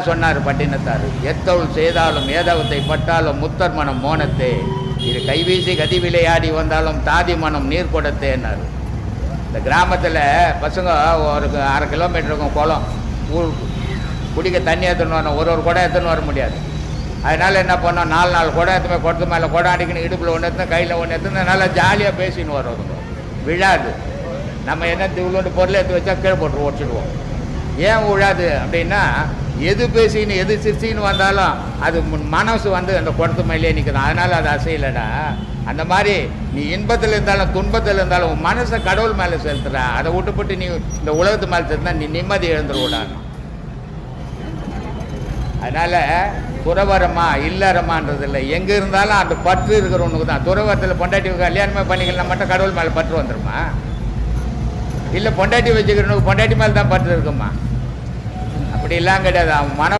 சொன்னார் பட்டினத்தார். எத்தொழில் செய்தாலும் ஏதவத்தை பட்டாலும் முத்தர் மனம் மோனத்தே, இது கைவீசி கதி விளையாடி வந்தாலும் தாதி மனம் நீர் கொடுத்தேன்னாரு. இந்த கிராமத்தில் பசங்க ஒரு 1/2 கிலோமீட்டருக்கும் குளம், ஊர் குடிக்க தண்ணி எடுத்துன்னு வரணும். ஒரு குடம் எடுத்துன்னு வர முடியாது. அதனால் என்ன பண்ணோம், 4 குடம் எடுத்துமே குடத்து மேலே குடம் அடிக்கணும், இடுப்பில் ஒன்று எடுத்துன்னு கையில் ஒன்று எடுத்துன்னு நல்லா ஜாலியாக பேசின்னு வர்றதுங்க. விழாது. நம்ம என்ன இவ்வளோண்டு பொருளை எடுத்து வச்சா கீழே போட்டு ஓடிச்சிடுவோம். ஏன் விழாது அப்படின்னா, எது பேசின்னு எது சிரிச்சின்னு வந்தாலும் அது மனசு வந்து அந்த குடத்து மேலே நிற்குது. அதனால் அது அசையலடா. அந்த மாதிரி நீ இன்பத்தில் இருந்தாலும் துன்பத்தில் இருந்தாலும் உன் மனசை கடவுள் மேலே செலுத்துறா. அதை விட்டுப்பட்டு நீ இந்த உலகத்து மேலே செலுத்தினா நீ நிம்மதி எழுந்துருவிடான்னு. அதனால் துறவரமா இல்லறமான்றது இல்லை, எங்கே இருந்தாலும் அந்த பற்று இருக்கிறவனுக்கு தான். துறவரத்தில் பொண்டாட்டி கல்யாணமே பண்ணிக்கலாம் மட்டும் கடவுள் மேலே பற்று வந்துடுமா? இல்லை பொண்டாட்டி வச்சுக்கிறவனுக்கு பொண்டாட்டி மேலே தான் பற்று இருக்குமா? அப்படிலாம் கிடையாது. அவன் மன